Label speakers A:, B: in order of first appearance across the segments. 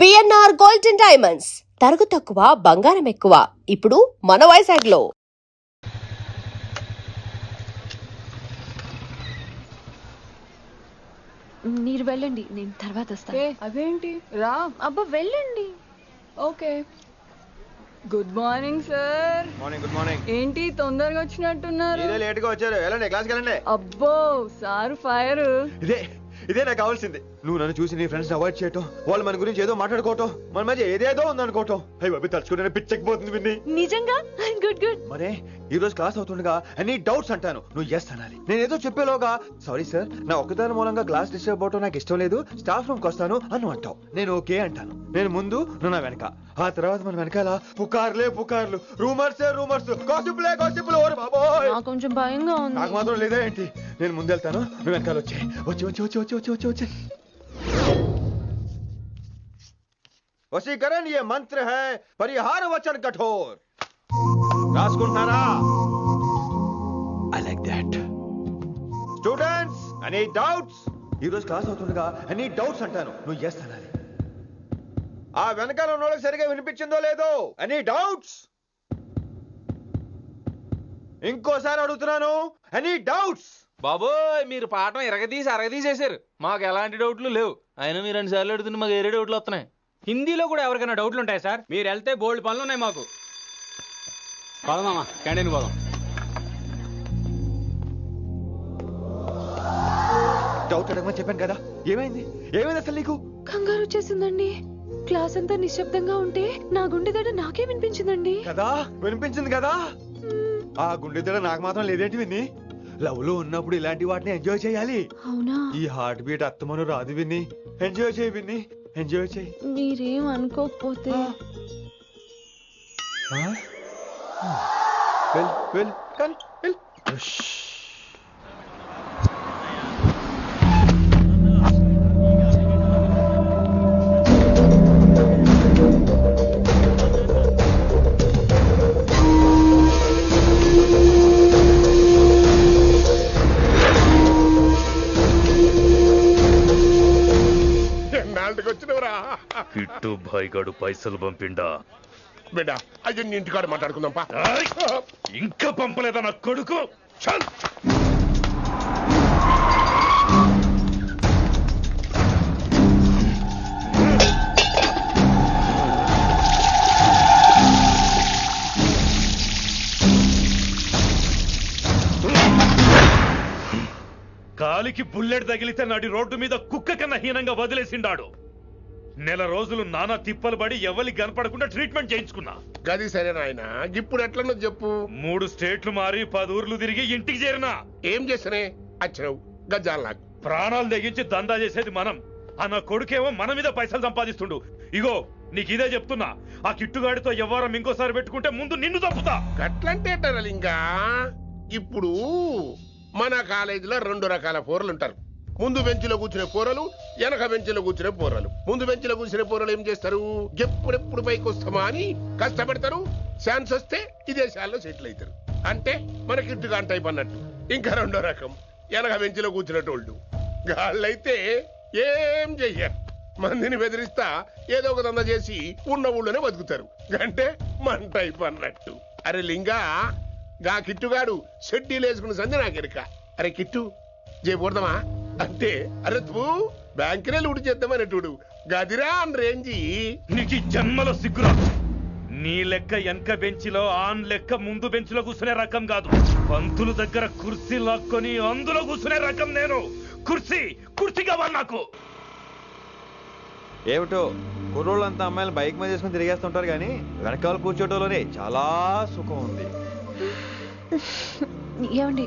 A: BNR golden diamonds తరుగు తక్కువ బంగారం ఎక్కువ ఇప్పుడు మన వైజాగ్ లో.
B: మీరు వెళ్ళండి, నేను తర్వాత వస్తాను.
C: అదేంటి రా.
B: అబ్బా వెళ్ళండి.
C: Okay. Good morning sir.
D: Morning. Good morning.
C: ఏంటి తొందరగా వచ్చినట్టున్నారు?
D: ఇదే లేట్ గా వచ్చారు. వెళ్ళండి, క్లాస్కి వెళ్ళండి.
C: అబ్బో సార్ ఫైర్.
D: ఇదే నాకు కావాల్సింది. నువ్వు నన్ను చూసి నీ ఫ్రెండ్స్ అవాయిడ్ చేయటం, వాళ్ళు మన గురించి ఏదో మాట్లాడుకోవటం, మన మధ్య ఏదేదో ఉందనుకోవటం. అయ్యి బాబీ తలుచుకుంటే పిచ్చెక్కిపోతుంది విన్ని.
B: నిజంగా గుడ్ గుడ్.
D: మరే ఈ రోజు క్లాస్ అవుతుండగా ఎనీ డౌట్స్ అంటాను, నువ్వు ఎస్ అనాలి. నేను ఏదో చెప్పేలోగా సారీ సార్, నా ఒక్కదాని మూలంగా క్లాస్ డిస్టర్బ్ అవటం నాకు ఇష్టం లేదు, స్టాఫ్ రూమ్ కి వస్తాను అని అంటావు. నేను ఓకే అంటాను. నేను ముందు, నువ్వు నా వెనక. ఆ తర్వాత మన వెనకాల పుకార్లు, రూమర్స్, గాసిప్లే. ఓరి బాబోయ్,
B: నాకు కొంచెం భయంగా ఉంది.
D: నాకు మాత్రం లేదా ఏంటి? నేను ముందెళ్తాను, నువ్వు వెనకాల వచ్చి. వశీకరణ ये मंत्र है, परिहार वचन कठोर. రాసుకుంటున్నారా? I like that. Students, any doubts? ఈ రోజు క్లాస్ అవుతుండగా any doubts అంటాను, నువ్వు yes అనాలి. ఆ వెనకాల ఉన్న వాళ్ళకి సరిగా వినిపించిందో లేదో? any doubts? ఇంకోసారి అడుగుతున్నాను, any doubts?
E: బాబోయ్, మీరు పాఠం అరగదీసేశారు. మాకు ఎలాంటి డౌట్లు లేవు. అయినా మీరు 2 సార్లు అడుగుతుంటే మాకు ఏరే డౌట్లు వస్తున్నాయి.
F: హిందీలో కూడా ఎవరికైనా డౌట్లు ఉంటాయి సార్? మీరు వెళ్తే బోల్డ్ పనులు ఉన్నాయి మాకు. పోదామా, క్యాంటీన్ పోదాం.
D: డౌట్ అడగమని చెప్పాను కదా, ఏమైంది అసలు నీకు?
B: కంగారు వచ్చేసిందండి. క్లాస్ అంతా నిశ్శబ్దంగా ఉంటే నా గుండె దడ నాకే వినిపించిందండి.
D: కదా వినిపించింది కదా. ఆ గుండె దడ నాకు మాత్రం లేదేంటి విన్ని? లవ్ లో ఉన్నప్పుడు ఇలాంటి వాటిని ఎంజాయ్ చేయాలి.
B: అవునా?
D: ఈ హార్ట్ బీట్ అత్తమను రాదు విన్ని. ఎంజాయ్ చేయి విన్ని, ఎంజాయ్ చేయి.
B: మీరేం అనుకోకపోతే
D: వెల్ కానీ వెల్.
G: కిట్టు భాయ్ గాడు పైసలు పంపిండా?
H: బిడ్డ అయ్యో నీ ఇంటికాడ మాట్లాడుకుందాం పా.
G: ఇంకా పంపలేదా నా కొడుకు? చల్. కాలికి బుల్లెట్ తగిలితే నాటి రోడ్డు మీద కుక్క కన్నా హీనంగా వదిలేసిండాడు. నెల రోజులు నానా తిప్పలు పడి ఎవరికి కనపడకుండా ట్రీట్మెంట్ చేయించుకున్నా.
H: గది సరే నాయన, ఇప్పుడు ఎట్లనో చెప్పు.
G: 3 స్టేట్లు మారి 10 ఊర్లు తిరిగి ఇంటికి చేరినా.
H: ఏం చేసినే వచ్చినావు? గజ్జాలు నాకు
G: ప్రాణాలు తెగించి దందా చేసేది మనం. ఆ నా కొడుకేమో మన మీద పైసలు సంపాదిస్తుండు. ఇగో నీకు ఇదే చెప్తున్నా, ఆ కిట్టుగాడితో ఎవరం ఇంకోసారి పెట్టుకుంటే ముందు నిన్ను తప్పుతా.
H: గట్లంటే ఇంకా ఇప్పుడు మన కాలేజీలో 2 రకాల పోరలు ఉంటారు. ముందు బెంచ్లో కూర్చునే పోరలు, వెనక బెంచ్లో కూర్చునే పోరలు. ముందు బెంచ్లో కూర్చునే పోరలు ఏం చేస్తారు? ఎప్పుడెప్పుడు పైకి వస్తామా అని కష్టపడతారు. ఛాన్స్ వస్తే విదేశాల్లో సెటిల్ అవుతారు. అంటే మన కిట్టుగా టైప్ అన్నట్టు. ఇంకా 2వ రకం వెనక బెంచ్లో కూర్చునేటోళ్ళు. గాళ్ళైతే ఏం చెయ్యరు, మందిని బెదిరిస్తా ఏదో ఒక దంద చేసి ఉన్న ఊళ్ళోనే బతుకుతారు. అంటే మన టైప్ అన్నట్టు. అరే లింగా, గా కిట్టుగాడు షెడ్డీలు వేసుకున్న సంధి నాకెరక. అరే కిట్టు చేయకూడదమా అంటే, అరే తూ బ్యాంకునే లూటు చేద్దామనేటుడు గదిరా అని రేంజి.
G: నీకు జన్మలో సిగ్గురా. నీ లెక్క వెనక బెంచిలో, ఆన్ లెక్క ముందు బెంచ్లో కూర్చునే రకం కాదు. పంతుల దగ్గర కుర్చీ లాక్కొని అందులో కూర్చునే రకం నేను. కుర్చీ కావాలి నాకు.
D: ఏమిటో కుర్రోళ్ళంతా అమ్మాయిలు బైక్ మీద చేసుకుని తిరిగేస్తుంటారు కానీ వెనకాల కూర్చోటంలోనే చాలా సుఖం ఉంది.
B: ఏమండి,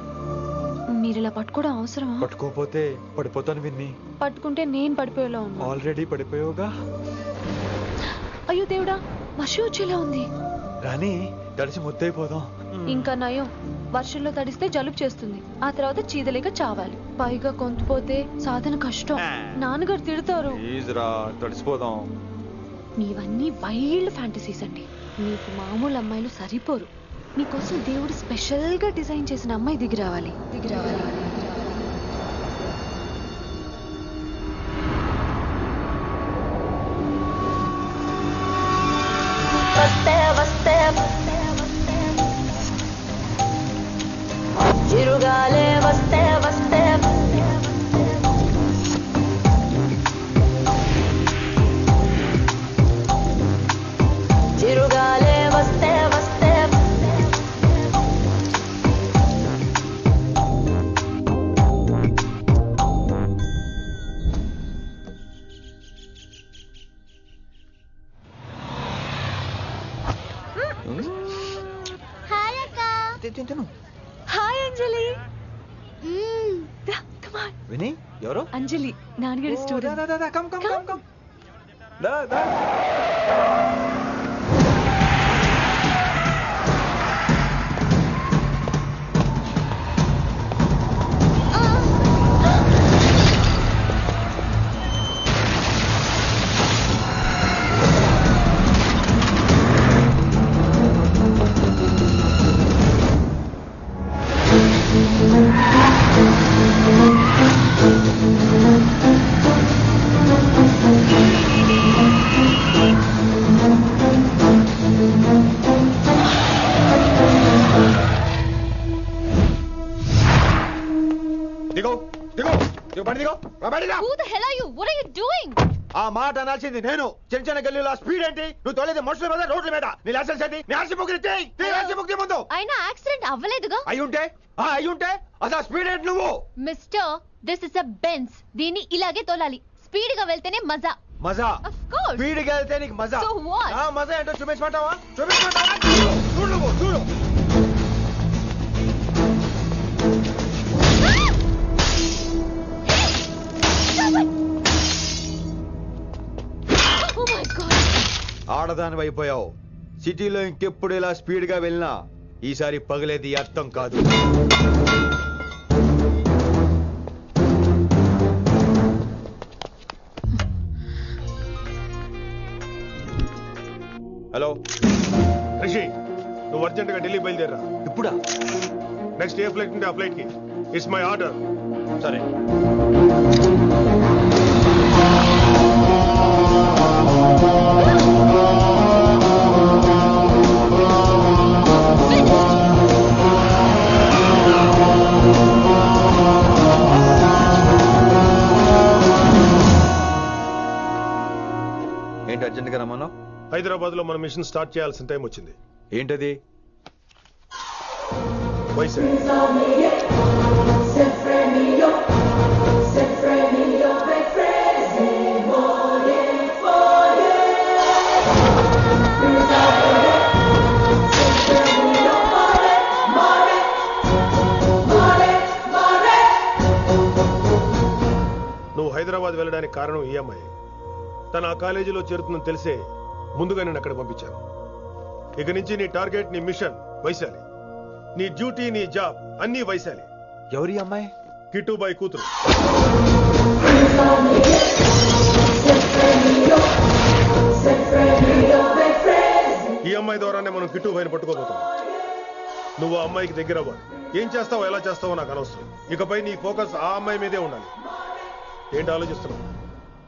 B: మీరు ఇలా పట్టుకోవడం అవసరమా?
D: పట్టుకోపోతే పడిపోతాను విన్ని.
B: పట్టుకుంటే నేను పడిపోయేలా ఉన్నా.
D: ఆల్రెడీ పడిపోయావుగా.
B: అయ్యో దేవుడా, వర్షం వచ్చేలా ఉంది.
D: రాని తడిసి ముద్దైపోదాం.
B: ఇంకా నయం, వర్షంలో తడిస్తే జలుబు చేస్తుంది, ఆ తర్వాత చీదలేక చావాలి. పైగా కొంతపోతే సాధన కష్టం, నాన్నగారు తిడతారు.
D: ప్లీజ్రా, తడిసిపోదాం.
B: మీవన్నీ వైల్డ్ ఫ్యాంటసీస్ అండి. మీకు మామూలు అమ్మాయిలు సరిపోరు. మీకోసం దేవుడు స్పెషల్ గా డిజైన్ చేసిన అమ్మాయి దిగి రావాలి.
I: వస్తే వస్తే చిరుగాలే వస్తే వస్తే చిరుగాలే వస్తే వస్తే
B: హాయ్ అక్క హాయ్ అంజలి కమ్ ఆన్
D: విని ఎవరు
B: అంజలి నాన్నగారి student
D: come come come come దిగో దిగో దిగో బండి దిగో బండి దిగో.
B: Who the hell are you? What are you doing?
D: ఆ మాట అనాల్సింది నేను. చిన్న చిన్న గల్లీలో స్పీడ్ ఏంటి? నువ్వు తోలేది మనుషుల మీద రోడ్ల మీద. నీ లైసెన్స్ ఏంటి? నీ ఆర్సీ బుక్ ఇచ్చేయ్. నీ ఆర్సీ బుక్ ముందు.
B: అయినా యాక్సిడెంట్ అవ్వలేదుగా.
D: అయ్యుంటే అసలు స్పీడ్ ఏంటి నువ్వు?
B: Mister this is a Benz. దీన్ని ఇలాగే తోలాలి. స్పీడ్ గా వెళ్తేనే మజా.
D: మజా
B: Of course.
D: స్పీడ్ గా వెళ్తే నీకు మజా.
B: So what?
D: ఆ మజా ఏంటో చూపించమంటావా? చూడు నువ్వు చూడు.
B: Oh my God.
D: ఆడదాని అయిపోయావు. సిటీలో ఇంకెప్పుడు ఇలా స్పీడ్ గా వెళ్ళినా ఈసారి పగిలేది అర్థం కాదు. హలో
H: రిషి, నువ్వు అర్జెంట్ గా ఢిల్లీ బయలుదేరా.
D: ఇప్పుడా?
H: నెక్స్ట్ ఏ ఫ్లైట్ ఉంటే ఆ ఫ్లైట్ కి. It's my order.
D: సరే. ఏంటి అర్జెంట్ గా రమ్మన్నావు?
H: హైదరాబాద్ లో మన మిషన్ స్టార్ట్ చేయాల్సిన టైం వచ్చింది.
D: ఏంటది?
H: వైజాగ్. నువ్వు హైదరాబాద్ వెళ్ళడానికి కారణం ఈ అమ్మాయి. తను ఆ కాలేజీలో చేరుతుందని తెలిసే ముందుగా నేను అక్కడ పంపించాను. ఇక నుంచి నీ టార్గెట్, నీ మిషన్ వైశాలి. నీ డ్యూటీ, నీ జాబ్ అన్నీ వైశాలి.
D: ఎవరి అమ్మాయి?
H: కిట్టుబాయి కూతురు. ఈ అమ్మాయి ద్వారానే మనం కిట్టుబాయిని పట్టుకోబోతున్నాం. నువ్వు ఆ అమ్మాయికి దగ్గర అవ్వాలి. ఏం చేస్తావో ఎలా చేస్తావో నాకు అనవసరం. ఇకపై నీ ఫోకస్ ఆ అమ్మాయి మీదే ఉండాలి. ఏంటి ఆలోచిస్తున్నావు?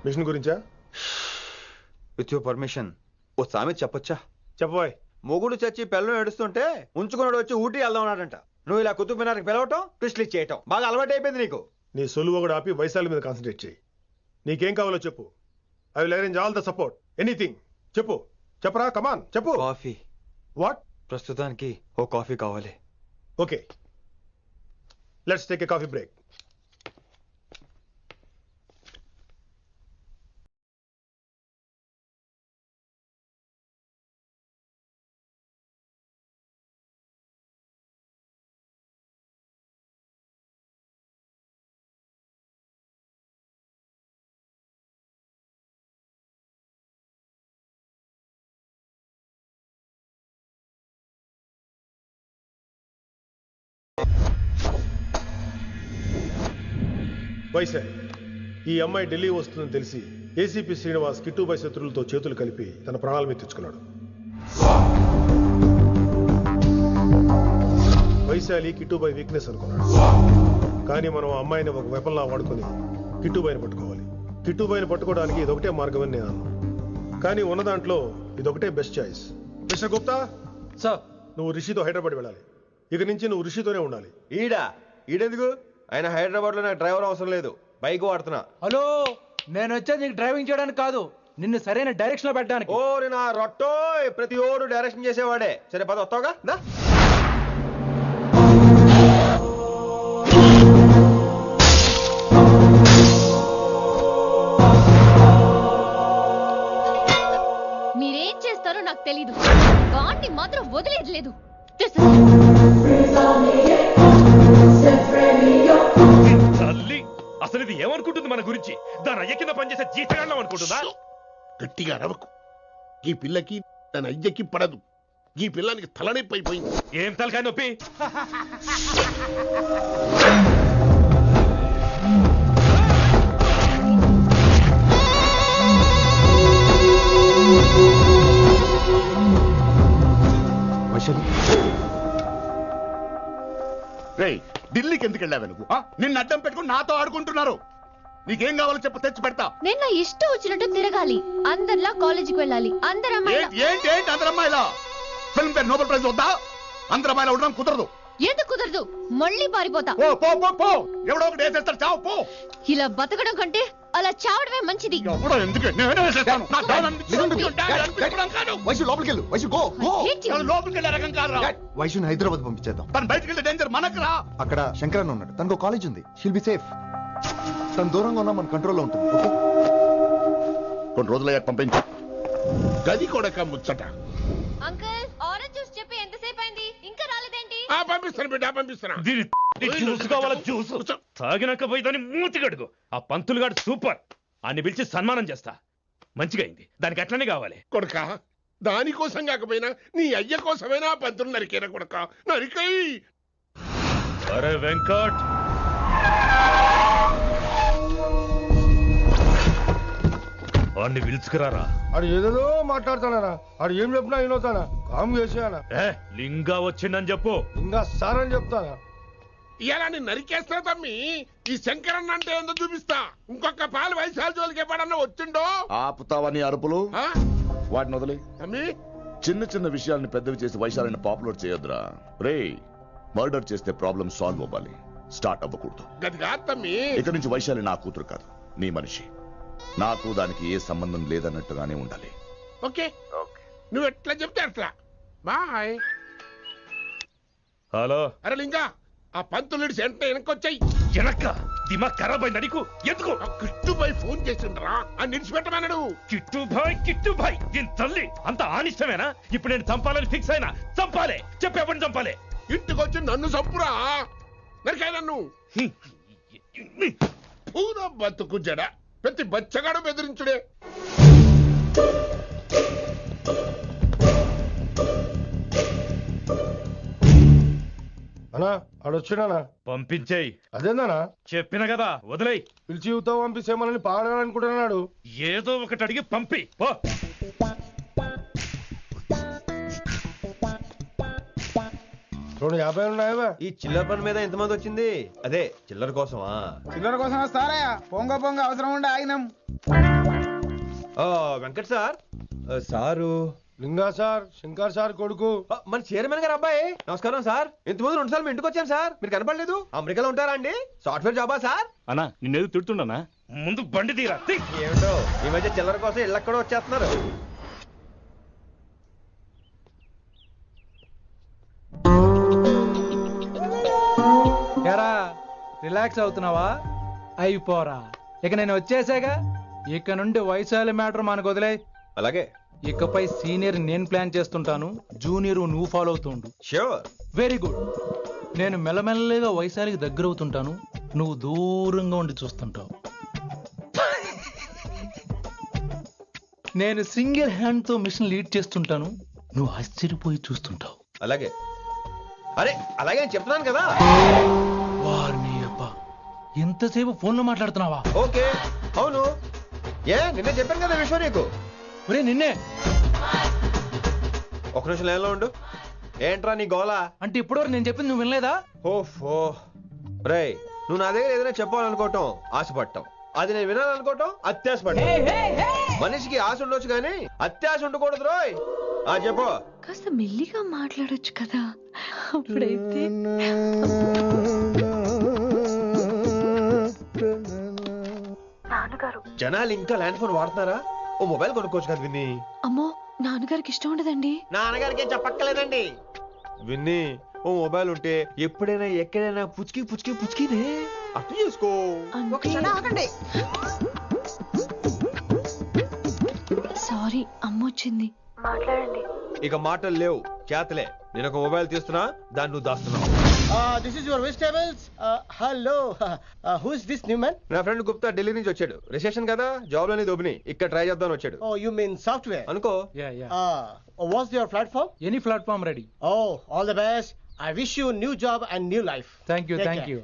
H: మిషన్ గురించా?
D: విత్ యువర్ పర్మిషన్ ఓ సామెత చెప్పొచ్చా?
H: చెప్పబాయ్.
D: మొగుడు చచ్చి పిల్లలు ఏడుస్తుంటే ఉంచుకున్నాడు వచ్చి ఊటీ వెళ్దాం అన్నాడంట. నువ్వు ఇలా కుతుబ్ మినార్కి పిలవటం, ట్విస్ట్లు చేయటం బాగా అలవాటు అయిపోయింది నీకు.
H: నీ సొలువు కూడా ఆపి వైశాలి మీద కాన్సన్ట్రేట్ చేయి. నీకేం కావాలో చెప్పు. I will arrange all the support. Anything చెప్పు. చెప్పరా, కమాన్ చెప్పు.
D: కాఫీ.
H: వాట్?
D: ప్రస్తుతానికి ఓ కాఫీ కావాలి.
H: Okay, let's take a coffee break. Vaishali, ఈ అమ్మాయి ఢిల్లీ వస్తుందని తెలిసి ఏసీపీ శ్రీనివాస్ కిట్టుబాయి శత్రువులతో చేతులు కలిపి తన ప్రాణాల మీద తెచ్చుకున్నాడు. వైశాలి కిట్టుబాయి వీక్నెస్ అనుకున్నాడు. కానీ మనం ఆ అమ్మాయిని ఒక వెపన్లా వాడుకొని కిట్టుబాయిని పట్టుకోవాలి. కిట్టుబాయిని పట్టుకోవడానికి ఇదొకటే మార్గం అని నేను అన్నాను. కానీ ఉన్న దాంట్లో ఇదొకటే best choice.
J: Mister Gupta
F: sir
J: నువ్వు రిషితో హైదరాబాద్ వెళ్ళాలి. ఇక నుంచి నువ్వు రిషితోనే ఉండాలి.
D: ఈడెందుకు? ఆయన హైదరాబాద్ లో నాకు డ్రైవర్ అవసరం లేదు, బైక్ వాడుతున్నా.
F: హలో, నేను వచ్చేది నీకు డ్రైవింగ్ చేయడానికి కాదు, నిన్ను సరైన డైరెక్షన్ లో పెట్టడానికి.
D: ఓ నేను రొట్టో ప్రతి ఓడు డైరెక్షన్ చేసేవాడే. సరే పద, వస్తావుగా?
B: మీరేం చేస్తారో నాకు తెలీదు, వాడిని మాత్రం వదిలేదు లేదు.
G: తల్లి అసలు ఇది ఏమనుకుంటుంది మన గురించి? దాని అయ్య కింద పనిచేసే జీతగాళ్ళం అనుకుంటుందా?
H: గట్టిగా రవకు. ఈ పిల్లకి తన అయ్యకి పడదు. ఈ పిల్లానికి తలనొప్పి అయిపోయింది.
G: ఏం తలకాయ నొప్పి?
K: ఢిల్లీకి ఎందుకు వెళ్ళావు నువ్వు? నిన్ను అడ్డం పెట్టుకుని నాతో ఆడుకుంటున్నారు. నీకేం కావాలో చెప్పు, తెచ్చి పెడతా.
B: నేను నా ఇష్టం వచ్చినట్టు తిరగాలి, అందరిలా కాలేజీకి వెళ్ళాలి.
K: ఏంటి అందరు అమ్మాయిలా? ఫిల్మ్ ఫేర్ నోబెల్ ప్రైజ్ వద్దా? అందరు అమ్మాయిలా ఉండడం కుదరదు.
B: ఎందుకు కుదరదు? మళ్ళీ పారిపోతా.
K: పో ఎవడో ఒకటి వేసేస్తాడు, చావు పో.
B: ఇలా బతకడం కంటే అలా చావడమే మంచిది.
K: ఎవడో ఎందుకు? నేనే వేసేస్తాను. నా డాన్ అనిపించడం కాదు.
L: వైశు లోపలికి వెళ్ళు. వైశు గో.
K: లోపలికి వెళ్ళే రకం కాదురా.
L: వైశుని హైదరాబాద్ పంపించేద్దాం.
K: తను బయటికి వెళ్ళే డేంజర్ మనకు రా.
L: అక్కడ శంకరన్ ఉన్నాడు, తనకు కాలేజ్ ఉంది. She'll be safe. తను దూరంగా ఉన్నా మన కంట్రోల్లో ఉంటుంది. ఓకే,
K: కొన్ని రోజులయ్యాక పంపించు.
H: గది కొడక ముచ్చట.
B: అంకుల్, ఆరెంజ్ జ్యూస్ చెప్పి ఎంతసేపు అయింది, ఇంకా రాలేదేంటి?
H: పంపిస్తాను బిడ్డ, పంపిస్తాను.
G: జ్యూస్ కావాలా? జ్యూస్ తాగినాక పోయి దాన్ని మూతి గడుగు. ఆ పంతులు గాడు సూపర్, అన్ని పిలిచి సన్మానం చేస్తా. మంచిగా అయింది, దానికి అట్లనే కావాలి.
H: కొడక దానికోసం కాకపోయినా నీ అయ్య కోసమైనా పంతులు నరికేనా కొడక, నరికై.
G: అరే వెంకట్, వాడిని పిలుచుకురారా.
J: ఆడు ఏదేదో మాట్లాడతానా? ఆడు ఏం చెప్పినా వినవుతానా? కామ్ చేసేయానా?
G: లింగా వచ్చిందని చెప్పు.
J: ఇంకా సార్ అని చెప్తానా?
H: ఇలా నేను నరికేస్తా తమ్మి. ఈ శంకరన్న అంటే ఏందో చూపిస్తా. ఇంకొక పాలు వయసాల జోలికి ఎప్పుడన్నా వచ్చిండో
K: ఆపుతావని అరుపులు. వాటిని వదిలే
H: తమ్మి.
K: చిన్న చిన్న విషయాల్ని పెద్దవి చేసి వైశాలని పాపులర్ చేయొద్దురా. రే, మర్డర్ చేస్తే ప్రాబ్లం సాల్వ్ అవ్వాలి, స్టార్ట్ అవ్వకూడదు.
H: గది కాదు తమ్మి.
K: ఇక నుంచి వైశాలి నా కూతురు కాదు, నీ మనిషి. నాకు దానికి ఏ సంబంధం లేదన్నట్టుగానే ఉండాలి.
H: ఓకే, నువ్వు ఎట్లా చెప్తే అట్లా. బాయ్.
G: హలో.
H: అరే లింగా, ఆ పంతులుడి సెంటర్ వెనకొచ్చాయి.
G: వెనక్క దిమాగ్ ఖరాబ్ అయింది నీకు? ఎందుకు?
H: కిట్టుబాయ్ ఫోన్ చేసిండ్రా, అని నిడిచిపెట్టమన్నాడు.
G: కిట్టుబాయ్ దీని తల్లి అంత ఆనిష్టమేనా? ఇప్పుడు నేను చంపాలని ఫిక్స్ అయినా. చంపాలే, చెప్పేపని చంపాలే.
H: ఇంటికొచ్చి నన్ను చంపురా, నరికాయ నన్ను. పూరా బతుకు జడ, ప్రతి బచ్చగాడు బెదిరించుడే.
J: అన్నా ఆడొచ్చినానా?
G: పంపించేయి.
J: అదేందనా?
G: చెప్పిన కదా, వదిలేయి.
J: పిలిచి యువత పంపిసేమని పాడాలనుకుంటున్నాడు.
G: ఏదో ఒకటి అడిగి పంపి పో.
J: 250 ఉన్నాయా?
D: ఈ చిల్లర పని మీద ఎంతమంది వచ్చింది? అదే చిల్లర కోసమా?
M: చిల్లర కోసం వస్తారా? పొంగ అవసరం ఉండే ఆగినాం.
D: వెంకట్ సార్. సారు
J: లింగా సార్, శంకర్ సార్ కొడుకు,
D: మన చైర్మన్ గారు అబ్బాయి. నమస్కారం సార్. ఇంతకుముందు 2 సార్లు మీ ఇంటికి వచ్చాను సార్, మీరు కనపడలేదు. అమెరికాలో ఉంటారా అండి? సాఫ్ట్వేర్ జాబా సార్?
G: అన్నా నిన్నేది తిడుతున్నానా? ముందు బండి తీరా.
D: ఏమిటో ఈ మధ్య చిల్లర కోసం ఇళ్ళక్కడ వచ్చేస్తున్నారు.
F: రిలాక్స్ అవుతున్నావా? అయిపోరా, ఇక నేను వచ్చేసాగా. ఇక నుండి వైశాలి మ్యాటర్ మనకు వదిలే.
D: అలాగే.
F: ఇకపై సీనియర్ నేను ప్లాన్ చేస్తుంటాను, జూనియర్ నువ్వు ఫాలో అవుతుండు.
D: ష్యూర్.
F: Very good. నేను మెల్లమెల్లగా వైశాలికి దగ్గర అవుతుంటాను, నువ్వు దూరంగా ఉండి చూస్తుంటావు. నేను సింగిల్ హ్యాండ్ తో మిషన్ లీడ్ చేస్తుంటాను, నువ్వు ఆశ్చర్యపోయి చూస్తుంటావు.
D: అలాగే. అరే అలాగే చెప్తున్నాను కదా.
F: వారిని అబ్బా, ఎంతసేపు ఫోన్ లో మాట్లాడుతున్నావా?
D: ఓకే, అవును. నిన్నే చెప్పాను కదా విశ్వ నీకు.
F: ఒరే నిన్నే.
D: ఒక నిమిషం లైన్లో ఉండు. ఏంట్రా నీ గోలా?
F: అంటే ఇప్పటివరకు నేను చెప్పింది నువ్వు వినలేదా?
D: ఓఫో రే, నువ్వు నా దగ్గర ఏదైనా చెప్పాలనుకోవటం ఆశపడటం, అది నేను వినాలనుకోవటం అత్యాశపడటం. మనిషికి ఆశ ఉండొచ్చు కానీ అత్యాశ ఉండకూడదు రోయ్. చెప్పు.
B: కాస్త మెల్లిగా మాట్లాడొచ్చు కదా, అప్పుడైతే నాన్నగారు.
D: జనాలు ఇంకా ల్యాండ్ ఫోన్ వాడుతున్నారా? ఓ మొబైల్ కొనుక్కోవచ్చు కదా విన్ని.
B: అమ్మో, నాన్నగారికి ఇష్టం ఉండదండి.
D: నాన్నగారికి ఏం చెప్పక్కర్లేదండి. విన్ని, ఓ మొబైల్ ఉంటే ఎప్పుడైనా ఎక్కడైనా పుచ్చుకి పుచ్చుకి పుచ్చుకినే అర్థం చేసుకో.
B: సారీ, అమ్మ వచ్చింది. మాట్లాడండి.
D: ఇక మాటలు లేవు, చేతలే. నేను ఒక మొబైల్ తీస్తున్నా, దాన్ని నువ్వు దాస్తున్నావు.
J: This is your vegetables. Hello, who is this new man?
D: నా ఫ్రెండ్ గుప్తా ఢిల్లీ నుంచి వచ్చాడు. రిసెప్షన్ కదా, జాబ్ లోని దొబ్బిని ఇక్కడ ట్రై చేద్దాం వచ్చాడు.
J: Oh, you mean software?
D: అనుకో.
J: What's your platform?
F: Any platform ready.
J: Oh, all the best. I wish you a new job and new life.
F: Thank you, thank you.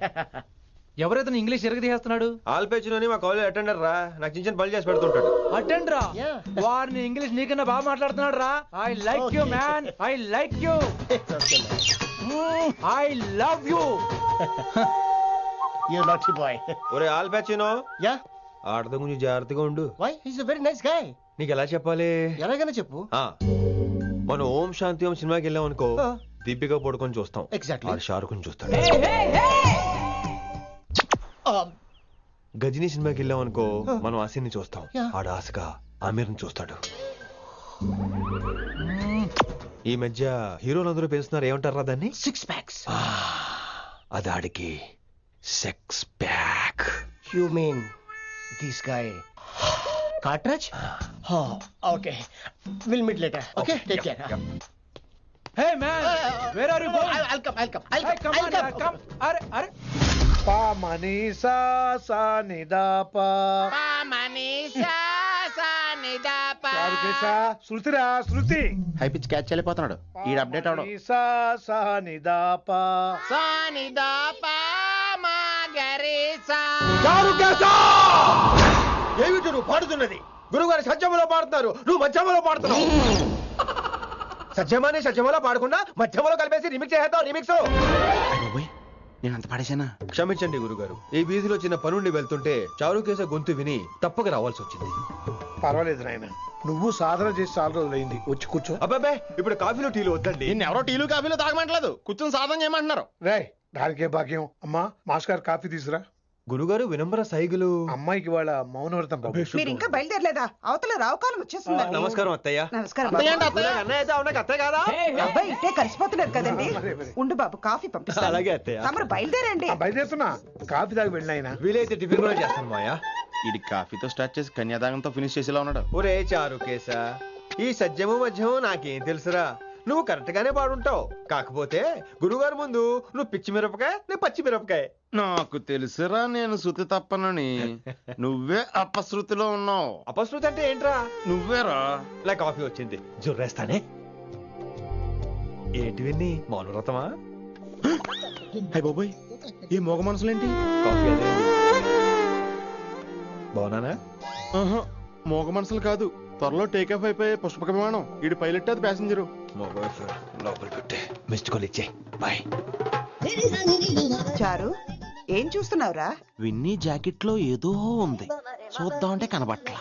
F: ఎవరైతే English ఎరగదీస్తున్నాడు?
D: ఆల్పేచినోని మా college attender రా, నాకు చిన్న చిన్న పనులు చేసి పెడుతుంటాడు.
F: అటెండర్ రా? వారిని ఇంగ్లీష్ నీకన్నా బాగా మాట్లాడుతున్నాడు రా. I like you man, I like you, I love you.
J: You naughty boy.
D: ఒరే ఆల్పేచినో,
J: Yeah?
D: ఆడత కొంచెం జాగ్రత్తగా ఉండు.
J: Why? He's a very nice guy.
D: నీకు ఎలా చెప్పాలి?
J: ఎలాగైనా చెప్పు.
D: మనం ఓం శాంతి ఓం సినిమాకి వెళ్ళాం అనుకో, దీపిక పడుకొని చూస్తాం.
J: Exactly.
D: ఆడు షారుఖ్ చూస్తాడు. గజనీ సినిమాకి వెళ్ళాం అనుకో, మనం ఆసిని చూస్తాం. ఆడు ఆశగా ఆమీర్ని చూస్తాడు. ఈ మధ్య హీరోలందరూ పెంచుతున్నారు, ఏమంటారా దాన్ని?
J: 6 packs.
D: అది ఆడికి sex pack.
J: You mean this guy? Cartridge? Oh, okay. We'll meet later. Okay, take care.
F: Hey man, where are you going?
J: I'll come.
F: Hey, come on, yaar, come. Are.
G: పా మనీసా సా నిదాపా.
M: పా మనీసా సా నిదాపా.
G: శృతిరా శృతి.
M: హై పిచ్ క్యాచ్ వెళ్ళిపోతున్నాడు. ఈ update అవడం.
G: మనీసా సా నిదాపా.
M: సా నిదాపా మా గరీసా.
D: ఏమిటి నువ్వు పాడుతున్నది? గురుగారు సత్యములో పాడుతున్నారు, నువ్వు మధ్యమలో పాడుతున్నావు. సత్యమాని సత్యములో పాడకుండా మధ్యమలో కలిపేసి రిమిక్స్ చేద్దాం. రిమిక్స్.
M: నేను అంత పాడేశానా?
D: క్షమించండి గురుగారు, ఈ వీధిలో చిన్న పనుండి వెళ్తుంటే చారుకేశ గొంతు విని తప్పక రావాల్సి వచ్చింది.
G: పర్వాలేదు నాయన, నువ్వు సాధన చేసి చాలా రోజులైంది. వచ్చి కూర్చో.
D: అబ్బాబే, ఇప్పుడు కాఫీలు టీలు వద్దండి.
M: నిన్ను ఎవరో టీలు కాఫీలు తాగమంటలేదు, కూర్చొని సాధన చేయమంటున్నారు.
G: రే, దానికే భాగ్యం. అమ్మా, మాస్టర్ కాఫీ తీసురా.
D: గురుగారు వినమ్ర సైగులు.
G: అమ్మాయికి వాళ్ళ మౌనవ్రతం.
N: మీరు ఇంకా బయలుదేరలేదా? అవతల రావుకాలం వచ్చేస్తుంది.
D: నమస్కారం అత్తయ్య.
N: నమస్కారం. అబ్బాయి ఇట్టే కలిసిపోతున్నారు కదండి. ఉండు బాబు, కాఫీ పంపిస్తాను.
D: అలాగే అత్తయ్య.
N: తమరు బయలుదేరండి.
G: బయలుదేరుతున్నా. కాఫీ తాగి వెళ్ళిన
D: వీలైతే టిఫిన్ కూడా చేస్తాను మాయా.
M: ఇది కాఫీతో స్టార్ట్ చేసి కన్యాదానంతో ఫినిష్ చేసేలా ఉన్నాడు.
D: ఒరే చారుకేశ, ఈ సత్యము మధ్యము నాకేం తెలుసురా? నువ్వు కరెక్ట్ గానే పాడుంటావు. కాకపోతే గురుగారు ముందు నువ్వు పిచ్చి మిరపకాయ, నేను పచ్చి మిరపకాయ.
M: నాకు తెలుసురా నేను శృతి తప్పనని. నువ్వే అపశృతిలో ఉన్నావు.
D: అపశృతి అంటే ఏంట్రా?
M: నువ్వేరా.
D: నా కాఫీ వచ్చింది, జుర్రేస్తానే. ఏంటి విన్ని, మౌనవ్రతమా?
M: హై బాబోయ్, ఈ మోగ మనసులేంటి?
D: కాఫీ అదే. బాగున్నానా?
M: మోగ మనసులు కాదు, త్వరలో టేకాఫ్ అయిపోయే పుష్పక విమానం. ఈడు పైలట్, అది ప్యాసింజరు.
D: లోపల పెట్టే మిస్డ్ కాల్ ఇచ్చే. బాయ్.
N: చారు, ఏం చూస్తున్నావురా?
M: విన్నీ జాకెట్ లో ఏదో ఉంది, చూద్దామంటే కనబట్లా.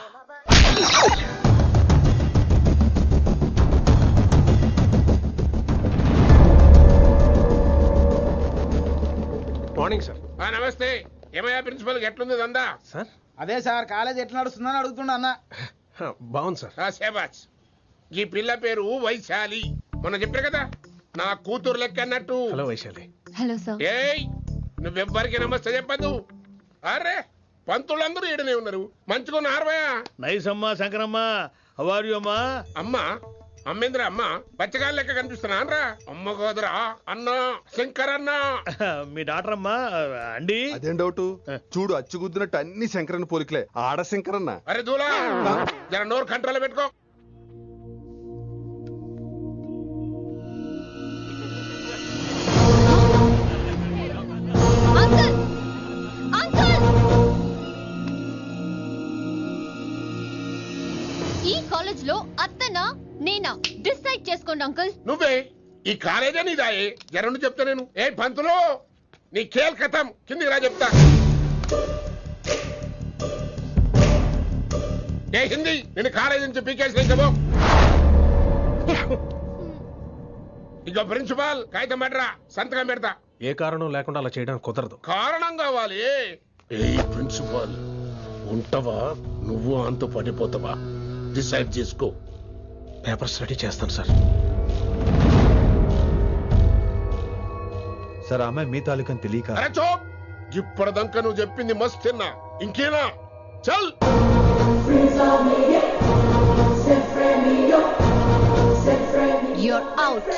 H: Morning sir. నమస్తే. ఏమయ్యా ప్రిన్సిపల్, ఎట్లుంది దందా?
J: సార్,
M: అదే సార్, కాలేజ్ ఎట్లా నడుస్తుందని అడుగుతున్నా అన్న.
J: బాగుంది సార్.
H: శేబాజ్. ఈ పిల్ల పేరు వైశాలి. మొన్న చెప్పారు కదా, నా కూతురు లెక్క అన్నట్టు.
J: హలో వైశాలి.
B: Hello sir.
H: ఏయ్, నువ్వెవ్వరికి నమస్తే చెప్పదు. అరే, పంతులందరూ ఈడనే ఉన్నారు. మంచుకున్న ఆర్వయా.
G: నైస్ అమ్మా. శంకరమ్మ, హౌ ఆర్ యు అమ్మా?
H: అమ్మా అమ్మేంద్ర అమ్మ పచ్చగాళ్ళ లెక్క కనిపిస్తున్నా అనరా? అమ్మ కాదురా అన్న, శంకర్ అన్న.
G: మీ డాక్టర్ అమ్మా అండి.
L: అదేం డౌట్? చూడు, అచ్చుగుద్దినట్టు అన్ని శంకరన్న పోలికలే. ఆడ శంకరన్న.
H: అరే దూలా, జర నోరు కంట్రోల్ పెట్టుకో.
B: ఈ కాలేజ్ లో అత్తనా నేనా డిసైడ్ చేసుకోండి అంకుల్.
H: నువ్వే ఈ కాలేజే నీదాయే. జరండు చెప్తా నేను. ఏ పంతులు, నీ ఖేల్ కథం. కిందికి రా చెప్తా. ఏ హిందీ, నేను కాలేజీ నుంచి పీకేసి చెప్పు. ఇక ప్రిన్సిపాల్ కాగితం పెట్టరా, సంతకం పెడతా.
O: ఏ కారణం లేకుండా అలా చేయడానికి కుదరదు.
H: కారణం కావాలి. ఏ ప్రిన్సిపాల్ ఉంటావా, నువ్వు అంత పడిపోతావా? డిసైడ్ చేసుకో.
O: పేపర్స్ రెడీ చేస్తాను సార్.
D: సార్ అమ్మాయి మీ తాలూకని తెలియక.
H: అరే చోప్, ఇప్పటిదాకా నువ్వు చెప్పింది మస్త్ తిన్నా, ఇంకేనా? చల్.
B: You're out.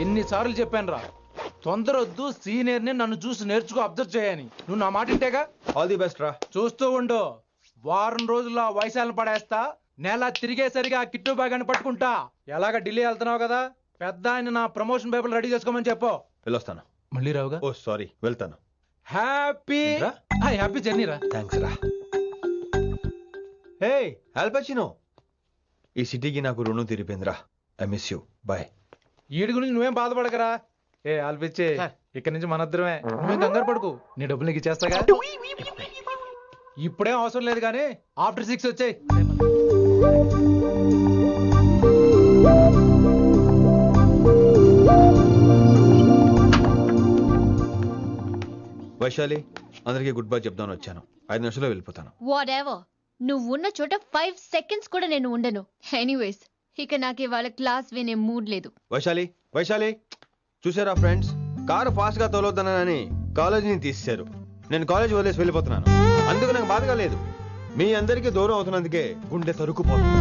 E: ఎన్నిసార్లు చెప్పాను రా, తొందరొద్దు, సీనియర్ని నన్ను చూసి నేర్చుకో, అబ్జర్వ్ చేయని. నువ్వు నా మాట ఇంటేగా.
D: ఆల్ ది బెస్ట్ రా.
E: చూస్తూ ఉండు, వారం రోజుల్లో ఆ వయసాలను పడేస్తా. నెల తిరిగేసరిగా కిట్టు బాగాన్ని పట్టుకుంటా. ఎలాగ ఢిల్లీ వెళ్తున్నావు కదా, పెద్ద ఆయన నా ప్రమోషన్ పేపర్ రెడీ చేసుకోమని చెప్పు.
D: వెళ్ళొస్తాను.
E: మళ్ళీ రావుగా?
D: ఓ సారీ, వెళ్తాను.
E: హ్యాపీ హ్యాపీ జర్నీ రా.
D: థ్యాంక్స్ రా. హే ఆల్పచినో, ఈ సిటీకి నాకు రుణం తీరిపోయిందిరా. I miss you. బాయ్.
E: వీడి గురించి నువ్వేం బాధపడకరా. ఏ ఆల్పిచ్చే, ఇక్కడి నుంచి మనద్దరమే. నువ్వేం కంగారు పడుకు, నీ డబ్బులు నీకు ఇచ్చేస్తాగా. ఇప్పుడేం అవసరం లేదు కానీ ఆఫ్టర్ 6 వచ్చాయి.
D: వైశాలి, అందరికీ గుడ్ బై చెప్దామని వచ్చాను. 5 నిమిషాల్లో వెళ్ళిపోతాను.
B: వాట్ ఎవర్, నువ్వు ఉన్న చోట 5 seconds కూడా నేను ఉండను. ఎనీవేస్, ఇక నాకు ఇవాళ క్లాస్ వినే మూడ్ లేదు.
D: వైశాలి, వైశాలి, చూసారా ఫ్రెండ్స్, కారు ఫాస్ట్ గా తోలొద్దనని కాలేజీని తీసేశారు. నేను కాలేజ్ వదిలేసి వెళ్ళిపోతున్నాను. అందుకు నాకు బాధగా లేదు. మీ అందరికీ దూరం అవుతున్నందుకే గుండె తరుక్కుపోతుంది.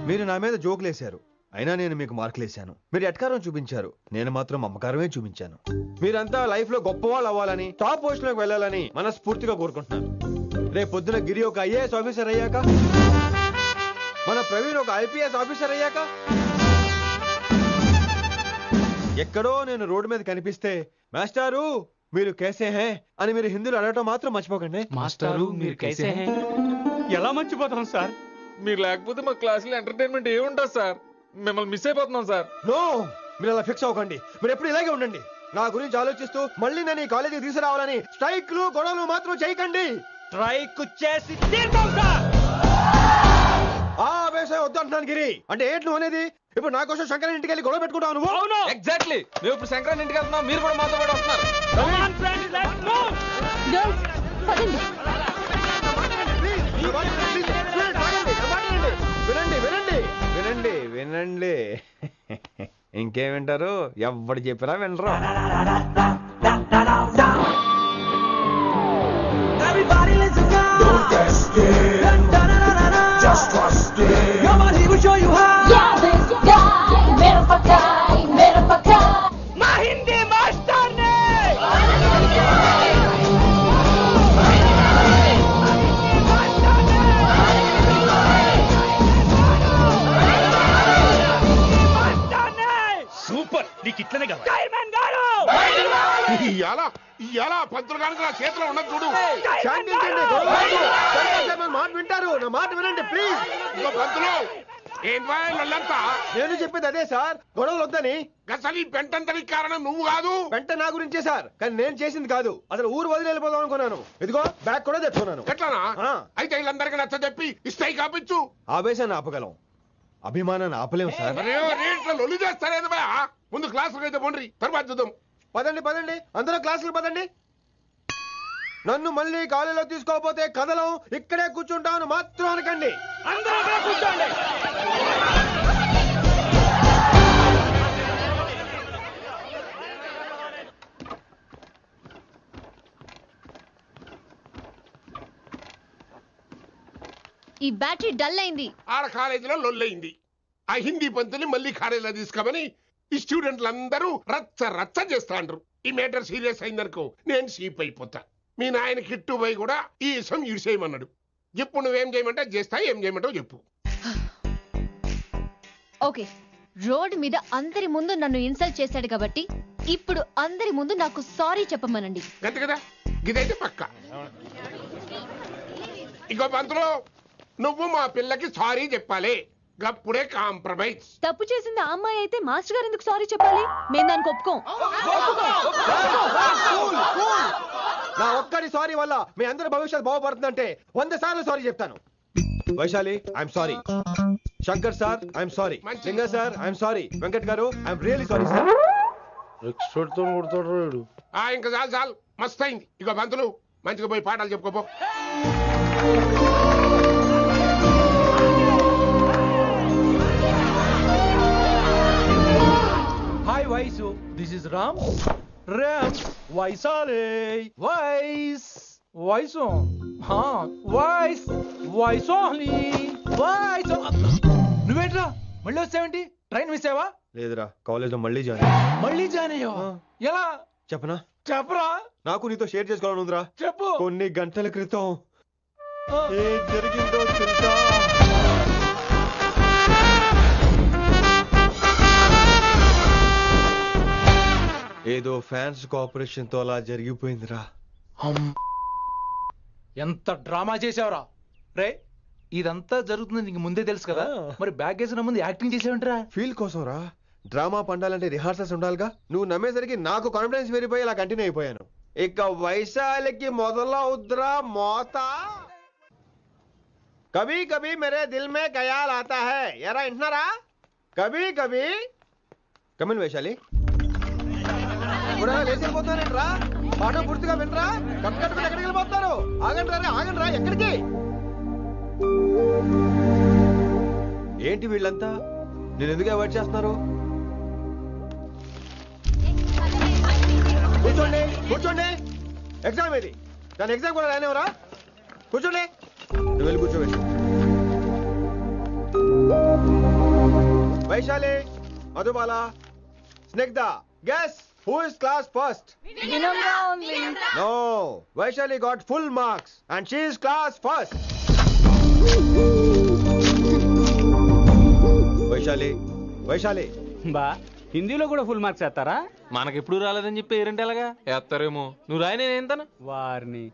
D: మీరు నా మీద జోకులేశారు, అయినా నేను మీకు మార్కులేశాను. మీరు ఎట్కారం చూపించారు, నేను మాత్రం అమ్మకారమే చూపించాను. మీరంతా లైఫ్ లో గొప్పవాళ్ళు అవ్వాలని, టాప్ పొజిషన్ లోకి వెళ్ళాలని మనస్ఫూర్తిగా కోరుకుంటున్నాను. రేపు పొద్దున గిరి ఒక IAS ఆఫీసర్ అయ్యాక, మన ప్రవీణ్ ఒక IPS ఆఫీసర్ అయ్యాక, ఎక్కడో నేను రోడ్డు మీద కనిపిస్తే మాస్టారు మీరు కేసే హే అని మీరు హిందీలో అడగటం మాత్రం మర్చిపోకండి.
E: మాస్టారు మీరు కైసే హై?
O: ఎలా మర్చిపోతాం సార్?
E: మీరు లేకపోతే మా క్లాసులో ఎంటర్టైన్మెంట్ ఏముంటుంది సార్? మిమ్మల్ని మిస్ అయిపోతున్నాం సార్.
D: నో, మీరు అలా ఫిక్స్ అవ్వకండి. మీరు ఎప్పుడు ఇలాగే ఉండండి. నా గురించి ఆలోచిస్తూ మళ్ళీ నేను ఈ కాలేజీకి తీసుకురావాలని స్ట్రైక్లు గొడవలు మాత్రం చేయకండి.
E: స్ట్రైక్ చేసి తీర్థం సార్.
D: ఆ వ్యవసాయం వద్దు అంటున్నాను గిరి. అంటే ఏంటి నువ్వు అనేది? ఇప్పుడు నా కోసం శంకరన్ ఇంటికి వెళ్ళి గొడవ పెట్టుకుంటావు నువ్వు?
E: అవును, ఎగ్జాక్ట్లీ. మేము ఇప్పుడు శంకరన్ ఇంటికి వెళ్తున్నాం, మీరు కూడా మాతో పాటు వస్తున్నారు.
B: గర్ల్స్, పదండి.
D: వినండి వినండి వినండి వినండి. ఇంకేం వింటారు? ఎవడు చెప్పినా వినరు.
G: సూపర్, నీకు ఇట్లనే కావాలి.
H: ఇవాళ పంతులు కనుక నా చేతిలో ఉన్నది చూడు.
D: శాంతించండి, గొడవ వద్దు. మాట వింటారు, నా మాట వినండి ప్లీజ్.
H: ఇగో పంతులు, ఏం వాళ్ళంతా
D: నేను చెప్పేది అదే సార్, గొడవలు వద్దని.
H: అసలు ఈ పెంటంతరికి కారణం నువ్వు కాదు.
D: వెంట నా గురించే సార్, కానీ నేను చేసింది కాదు. అసలు ఊరు వదిలి వెళ్ళిపోదాం అనుకున్నాను. ఇదిగో బ్యాగ్ కూడా తెచ్చుకున్నాను.
H: ఎట్లానా? అయితే వీళ్ళందరికీ నచ్చ చెప్పి ఇస్తాయి కాపించు.
D: ఆవేశాన్ని ఆపగలం, అభిమానాన్ని ఆపలేము సార్.
H: రేట్ల లొల్లి చేస్తారేది బా. ముందు క్లాసులకు అయితే పోండి, తర్వాత చూద్దాం.
D: పదండి పదండి, అందరూ క్లాసులకు పదండి. నన్ను మళ్ళీ కాలేజీలో తీసుకోకపోతే కదలం, ఇక్కడే కూర్చుంటాను మాత్రం అనకండి.
G: అందరూ కూర్చోండి.
B: ఈ బ్యాటరీ డల్ అయింది.
H: ఆడ కాలేజీలో లొల్లయింది. ఆ హిందీ పంతుని మళ్ళీ కాలేజీలో తీసుకోమని ఈ స్టూడెంట్లందరూ రచ్చ రచ్చ చేస్తాండ్రు. ఈ మేటర్ సీరియస్ అయిందనుకో నేను సీప్ అయిపోతా. మీ నాయన కిట్టు పోయి కూడా ఈ విషయం ఇడిసేయమన్నాడు. ఇప్పుడు నువ్వేం చేయమంటే చేస్తా, ఏం చేయమంటావు చెప్పు.
B: ఓకే, రోడ్ మీద అందరి ముందు నన్ను ఇన్సల్ట్ చేశాడు కాబట్టి ఇప్పుడు అందరి ముందు నాకు సారీ చెప్పమనండి.
H: గంతే కదా, ఇదైతే పక్క. ఇంకో పంతులు, నువ్వు మా పిల్లకి సారీ చెప్పాలి. గప్పుడే కాంప్రమైజ్.
B: తప్పు చేసింది ఆ అమ్మాయి అయితే మాస్టర్ గారు ఎందుకు సారీ చెప్పాలి? మేము దానికి ఒప్పుకోం.
D: నా ఒక్కడి సారీ వల్ల మీ అందరి భవిష్యత్తు బాగుపడుతుందంటే 100 సార్లు సారీ చెప్తాను. Vaishali I'm sorry. Shankar sir I'm sorry. లింగ సార్ ఐఎమ్ సారీ. వెంకట్ గారు ఐఎమ్ రియలీ సారీ సార్.
H: ఇంకా చాలు చాలు, మస్త్ అయింది. ఇక బంతులు మంచిగా పోయి పాఠాలు చెప్పుకోపో.
E: Hi Vaisu, this is Ram. వైసాలే వైస్ వైసు వైస్ వైసోలీ వైస్. నువ్వేంట్రా మళ్ళీ వచ్చావేంటి? ట్రైన్ మిస్ అయ్యావా?
D: లేదురా, కాలేజ్ లో మళ్ళీ జాయిన్.
E: మళ్ళీ జాయిన్ అయ్యావా? ఎలా
D: చెప్పనా?
E: చెప్పరా.
D: నాకు నీతో షేర్ చేసుకోవాలని ఉందిరా.
E: చెప్పు.
D: కొన్ని గంటల క్రితం ఏం జరిగిందో తెలుసా? ఏదో ఫ్యాన్స్ కోఆపరేషన్ తో అలా జరిగిపోయిందిరా.
E: ఎంత డ్రామా చేసావురా రే. ఇదంతా జరుగుతుంది నీకు ముందే తెలుసు కదా, మరి బ్యాగ్ వేసిన ముందు యాక్టింగ్ చేసావంటరా?
D: ఫీల్ కోసం రా. డ్రామా పండాలంటే రిహార్సల్స్ ఉండాలిగా. నువ్వు నమ్మేసరికి నాకు కాన్ఫిడెన్స్ పెరిగిపోయి ఇలా కంటిన్యూ అయిపోయాను. ఇక వైశాలికి మొదలవుద్రా మోత. కభీ కభీ మేరే దిల్ మే ఖయాల్ ఆతా హై. ఎరా వింటున్నారా? కభీ కభీ. కమిన్ వైశాలి. లేచిపోతానంట్రా. పాఠం పూర్తిగా వినరా? కట్టుకట్టుకుని ఎక్కడికి వెళ్ళిపోతారు? ఆగండి రా, ఆగండి రా. ఎక్కడికి? ఏంటి వీళ్ళంతా నేను ఎందుకు అవాయిడ్ చేస్తున్నారు? కూర్చోండి కూర్చోండి. ఎగ్జామ్ ఏది? దాని ఎగ్జామ్ కూడా రానివరా? కూర్చోండి. నువ్వు వెళ్ళి కూర్చోండి. Vaishali, Madhubala, Snigdha, guess who is class first?
C: Vinamra only.
D: No, Vaishali got full marks and she is class first. Vaishali Vaishali
F: బా హిందీలో కూడా ఫుల్ మార్క్స్ వేస్తారా? మనకెప్పుడు రాలేదని చెప్పి ఏరంటే ఎలాగా వేస్తారేమో. నువ్వు రాయి నేను ఏంతను వారిని